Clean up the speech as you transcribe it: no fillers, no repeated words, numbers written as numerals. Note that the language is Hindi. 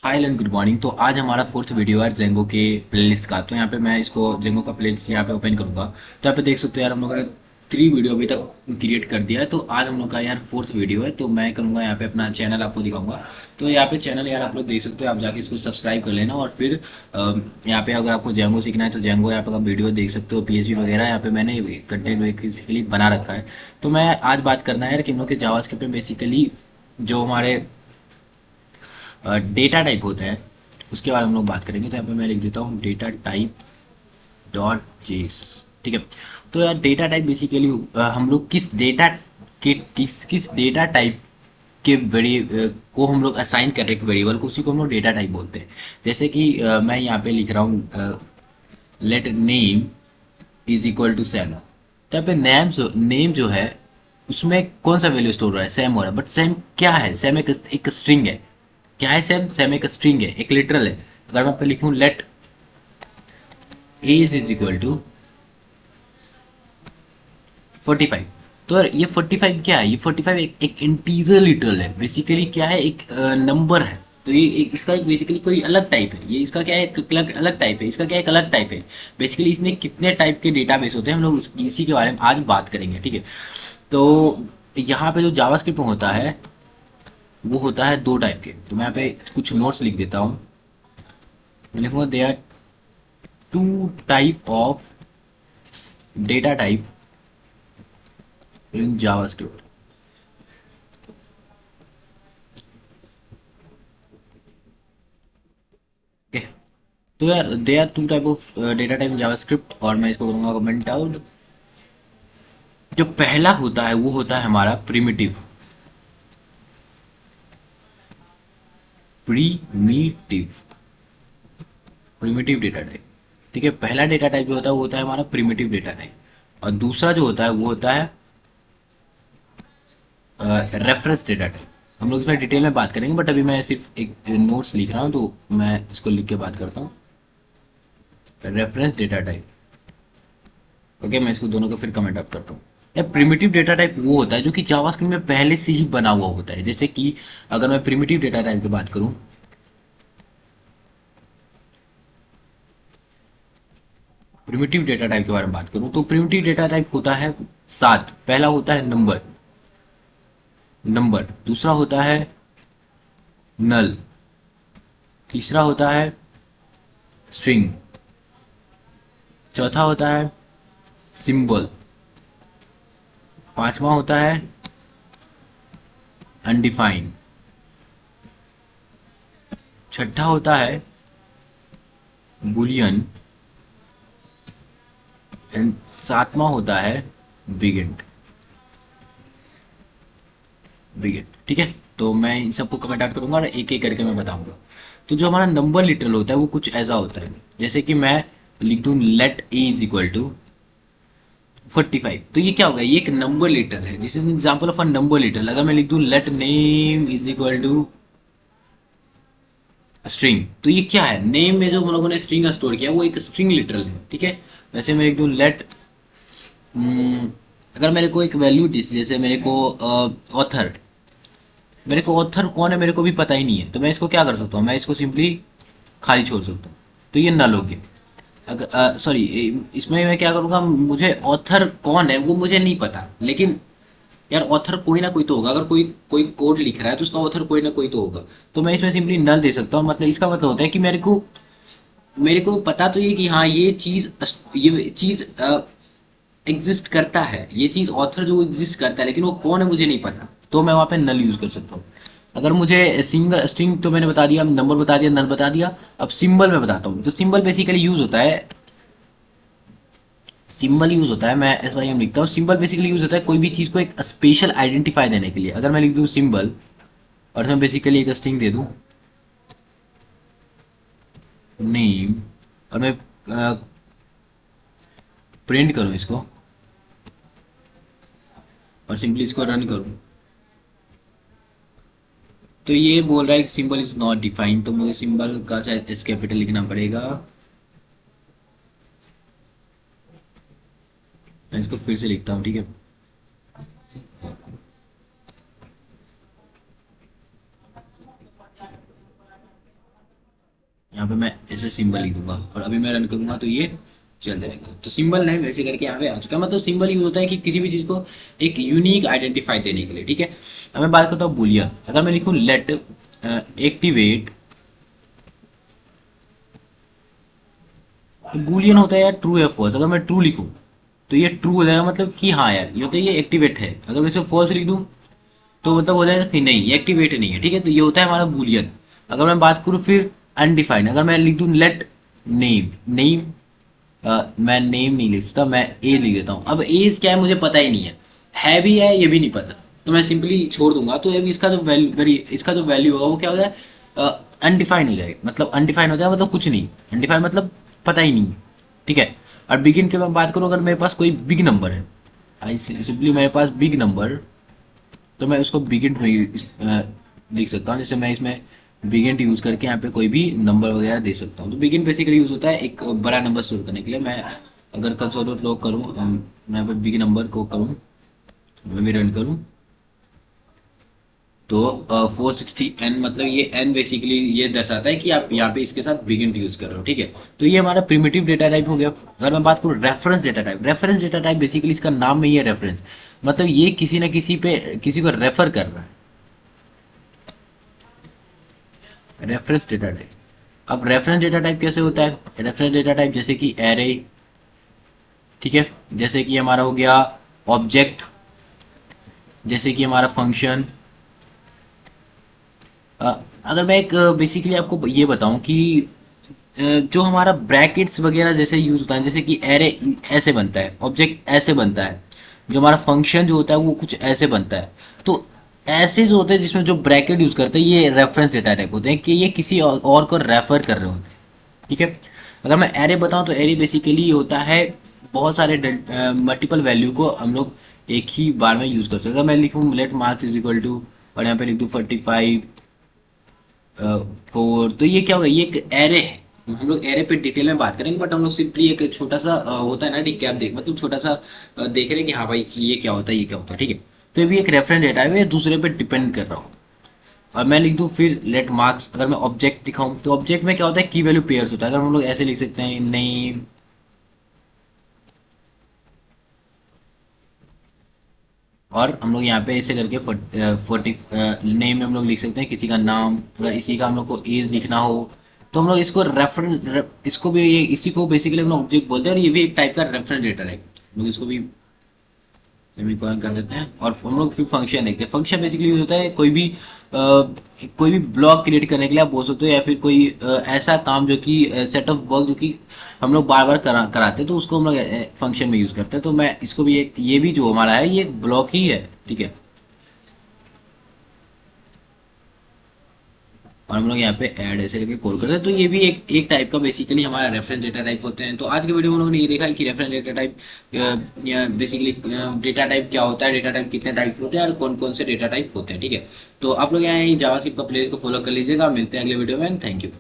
Hi and good morning. तो आज हमारा फोर्थ वीडियो है जेंगो के प्लेलिस्ट का। तो यहाँ पे मैं इसको जेंगो का प्लेलिस्ट यहाँ पे ओपन करूंगा। तो यहाँ पे देख सकते हो यार, हम लोगों ने 3 वीडियो अभी तक क्रिएट कर दिया है। तो आज हम लोग का यार फोर्थ वीडियो है। तो मैं करूंगा यहाँ पे अपना चैनल आपको दिखाऊंगा। तो यहाँ पे चैनल यार आप लोग देख सकते हो, आप जाके इसको सब्सक्राइब कर लेना। और फिर यहाँ पे अगर आपको जेंगो सीखना है तो जेंगो यहाँ पे का वीडियो देख सकते हो, पीएचपी वगैरह यहाँ पे मैंने कंटेंट बेसिकली बना रखा है। तो मैं आज बात करना है यार कि हम लोग के जावास्क्रिप्ट में बेसिकली जो हमारे डेटा टाइप होता है उसके बारे में हम लोग बात करेंगे। तो यहाँ पे मैं लिख देता हूँ डेटा टाइप डॉट जेस। ठीक है। तो यार डेटा टाइप बेसिकली हम लोग किस डेटा के किस डेटा टाइप के को हम लोग असाइन कर रहे हैं वेरिएबल को, उसी को हम लोग डेटा टाइप बोलते हैं। जैसे कि मैं यहाँ पे लिख रहा हूँ let name is equal to Sam. तो यहाँ पे नेम जो है उसमें कौन सा वैल्यू स्टोर हो रहा है, सैम हो रहा है। बट सैम क्या है? सैम एक स्ट्रिंग है। क्या है सैम? सैम एक स्ट्रिंग है, एक लिटरल है। अगर मैं पे लिखूं let age is equal to 45, तो यार ये 45 क्या है? ये 45 एक इंटीजर लिटरल है। बेसिकली क्या है? एक नंबर है। तो ये इसका एक बेसिकली कोई अलग टाइप है। ये इसका क्या है? एक अलग टाइप है। इसका क्या है? एक अलग टाइप है। बेसिकली इसमें कितने टाइप के डेटाबेस होते हैं हम लोग इसी के बारे में आज बात करेंगे। ठीक है। तो यहाँ पे जो जावास्क्रिप्ट में होता है वो होता है 2 टाइप के। तो मैं यहाँ पे कुछ नोट्स लिख देता हूँ। मैं लिखूंगा they are 2 type of data type in JavaScript. Okay. तो यार they are 2 type of data type in JavaScript, और मैं इसको करूंगा कमेंट आउट। जो पहला होता है वो होता है हमारा primitive. Primitive primitive data type. ठीक है। पहला डेटा टाइप जो होता है वो होता है हमारा प्रिमिटिव डेटा टाइप। और दूसरा जो होता है वो होता है रेफरेंस डेटा टाइप। हम लोग इसमें डिटेल में बात करेंगे, बट अभी मैं सिर्फ एक नोट्स लिख रहा हूँ तो मैं इसको लिख के बात करता हूँ। Reference data type. ओके, मैं इसको दोनों को फिर कमेंट अप करता हूँ। या प्रिमिटिव डेटा टाइप वो होता है जो कि जावास्क्रिप्ट में पहले से ही बना हुआ होता है। जैसे कि अगर मैं प्रिमिटिव डेटा टाइप की बात करूँ, प्रिमिटिव डेटा टाइप के बारे में बात करूँ तो प्रिमिटिव डेटा टाइप होता है 7। पहला होता है नंबर। दूसरा होता है नल। तीसरा होता है स्ट्रिंग। चौथा होता है सिंबल। पांचवा होता है अनडिफाइंड। छठा होता है बुलियन। एंड सातवां होता है बिगिंट। ठीक है। तो मैं इन सबको कमेंट आउट करूंगा और एक एक करके मैं बताऊंगा। तो जो हमारा नंबर लिटरल होता है वो कुछ ऐसा होता है, जैसे कि मैं लिख दूं let a is equal to 45। तो ये क्या होगा? ये एक नंबर लिटरल है। This is example of a number literal. अगर मैं लिख दूं let name is equal to string, तो ये क्या है? नेम में जो हम लोगों ने स्ट्रिंग स्टोर किया वो एक स्ट्रिंग लिटरल है। ठीक है। वैसे मैं लिख दूं लेट, अगर मेरे को एक वैल्यू जैसे मेरे को ऑथर, मेरे को ऑथर कौन है मेरे को भी पता ही नहीं है, तो मैं इसको क्या कर सकता हूँ? मैं इसको सिंपली खाली छोड़ सकता हूँ। तो ये नल हो गया। अगर सॉरी, इसमें मैं क्या करूँगा? मुझे ऑथर कौन है वो मुझे नहीं पता, लेकिन यार ऑथर कोई ना कोई तो होगा। अगर कोई कोई कोड लिख रहा है तो उसका ऑथर कोई ना कोई तो होगा। तो मैं इसमें सिंपली नल दे सकता हूँ। मतलब इसका मतलब होता है कि मेरे को पता तो ये कि हाँ ये चीज एग्जिस्ट करता है। ये चीज ऑथर जो एग्जिस्ट करता है, लेकिन वो कौन है मुझे नहीं पता। तो मैं वहां पे नल यूज कर सकता हूँ। अगर मुझे सिंगल स्ट्रिंग तो मैंने बता दिया, नंबर बता दिया, नल बता दिया। अब सिंबल में बताता हूँ। जो सिंबल बेसिकली यूज होता है, सिंबल यूज होता है, मैं एस वाई एम लिखता हूँ। सिंबल बेसिकली यूज होता है कोई भी चीज को एक स्पेशल आइडेंटिफाई देने के लिए। अगर मैं लिख दूँ सिंबल और मैं बेसिकली एक स्ट्रिंग दे दूँ नेम, और मैं प्रिंट करूँ इसको और सिंपली इसको रन करूँ, तो ये बोल रहा है कि सिंबल इज नॉट डिफाइंड। तो मुझे सिंबल का शायद एस कैपिटल लिखना पड़ेगा। मैं इसको फिर से लिखता हूँ। ठीक है। यहाँ पे मैं ऐसे सिंबल लिख दूंगा और अभी मैं रन करूंगा तो ये चल जाएगा। तो सिंबल नेम ऐसे करके यहाँ पे आ चुका है। मतलब सिंबल यूज होता है कि किसी भी चीज को एक यूनिक आइडेंटिफाई देने के लिए, ठीक है। अब मैं बात करता हूँ बुलियन। अगर मैं लिखूँ लेट एक्टिवेट, तो बुलियन होता है यार ट्रू या फॉल्स। अगर मैं ट्रू लिखूँ तो ये ट्रू हो जाएगा, मतलब कि हाँ यार ये होता है ये एक्टिवेट है। अगर मैं इसे फॉल्स लिख दूँ तो मतलब हो जाएगा कि नहीं ये एक्टिवेट नहीं है, ठीक है। तो ये होता है हमारा बुलियन। अगर मैं बात करूँ फिर अनडिफाइंड, अगर मैं लिख दूँ लेट नेम, नेम मैं नेम नहीं लिख सकता, मैं ए लिख देता हूँ। अब एज क्या है मुझे पता ही नहीं है भी है ये भी नहीं पता, तो मैं सिंपली छोड़ दूंगा। तो अभी इसका जो वैल्यू होगा वो क्या हो जाए, अनडिफाइंड हो जाएगा। मतलब अनडिफाइंड हो जाएगा मतलब कुछ नहीं, अनडिफाइंड मतलब पता ही नहीं, ठीक है। और बिगिन की मैं बात करूँ, अगर मेरे पास कोई बिग नंबर है, आई सिंपली मेरे पास बिग नंबर, तो मैं उसको बिगिन में लिख सकता हूँ। जैसे मैं इसमें बिगिन यूज करके यहाँ पे कोई भी नंबर वगैरह दे सकता हूँ। तो बिगिन बेसिकली यूज होता है एक बड़ा नंबर स्टोर करने के लिए। मैं अगर कंसोल लॉग करूँ, मैं यहाँ पे बिग नंबर को करूँ, मैं भी रन करूँ, तो 460n, मतलब ये n बेसिकली ये दर्शाता है कि आप यहाँ पे इसके साथ बिगिन यूज कर रहे हो, ठीक है। तो ये हमारा प्रिमिटिव डेटा टाइप हो गया। अगर मैं बात करूँ reference data type, reference data type basically इसका नाम में ही है रेफरेंस, मतलब ये किसी ना किसी पे किसी को रेफर कर रहा है, रेफरेंस डेटा टाइप। अब रेफरेंस डेटा टाइप कैसे होता है, रेफरेंस डेटा टाइप जैसे कि एरे, ठीक है, जैसे कि हमारा हो गया ऑब्जेक्ट, जैसे कि हमारा फंक्शन। अगर मैं एक बेसिकली आपको ये बताऊं कि जो हमारा ब्रैकेट्स वगैरह जैसे यूज होता है, जैसे कि एरे ऐसे बनता है, ऑब्जेक्ट ऐसे बनता है, जो हमारा फंक्शन जो होता है वो कुछ ऐसे बनता है। तो ऐसे जो होते हैं जिसमें जो ब्रैकेट यूज करते हैं ये रेफरेंस डेटा टाइप होते हैं, कि ये किसी और को रेफर कर रहे होते हैं, ठीक है। अगर मैं एरे बताऊं तो एरे बेसिकली होता है बहुत सारे मल्टीपल वैल्यू को हम लोग एक ही बार में यूज कर सकते हैं। अगर मैं लिखूं let marks is equal to, और यहाँ पे लिख दूं 45 4, तो ये क्या होगा, ये एक एरे है। हम लोग एरे पे डिटेल में बात करेंगे, बट हम लोग सिंपली एक छोटा सा होता है ना रिकैप देख, मतलब छोटा सा देख रहे हैं कि हाँ भाई कि ये क्या होता है, ये क्या होता है, ठीक है। तो ये भी एक रेफरेंस डेटा है, मैं दूसरे पे डिपेंड कर रहा हूँ। और मैं लिख दूँ फिर लेट मार्क्स। अगर मैं ऑब्जेक्ट दिखाऊँ तो ऑब्जेक्ट में क्या होता है की वैल्यू पेयर्स होता है। अगर हम लोग ऐसे लिख सकते हैं नेम, और हम लोग यहाँ पे ऐसे करके 40 नेम में हम लोग लिख सकते हैं किसी का नाम। अगर इसी का हम लोग को एज लिखना हो तो हम लोग इसको इसको भी इसी को बेसिकली हम लोग ऑब्जेक्ट बोलते हैं, और ये भी एक टाइप का रेफरेंस डेटा टाइप, हम लोग इसको भी सेमीकोलन कर देते हैं। और हम लोग फिर फंक्शन देखते हैं। फंक्शन बेसिकली यूज होता है कोई भी ब्लॉक क्रिएट करने के लिए आप बोल सकते हो, या फिर कोई ऐसा काम जो कि सेट ऑफ वर्क जो कि हम लोग बार बार कराते हैं, तो उसको हम लोग फंक्शन में यूज करते हैं। तो मैं इसको भी एक, ये भी जो हमारा है ये एक ब्लॉक ही है, ठीक है। और हम लोग यहाँ पे ऐड ऐसे करके कॉल करते हैं। तो ये भी एक टाइप का बेसिकली हमारा रेफरेंस डेटा टाइप होते हैं। तो आज के वीडियो में हम लोगों ने ये देखा है कि reference data type basically data type क्या होता है, डेटा टाइप कितने टाइप होते हैं और कौन कौन से डेटा टाइप होते हैं, ठीक है। तो आप लोग यहाँ जावास्क्रिप्ट का प्लेलिस्ट को फॉलो कर लीजिएगा। मिलते हैं अगले वीडियो में, थैंक यू।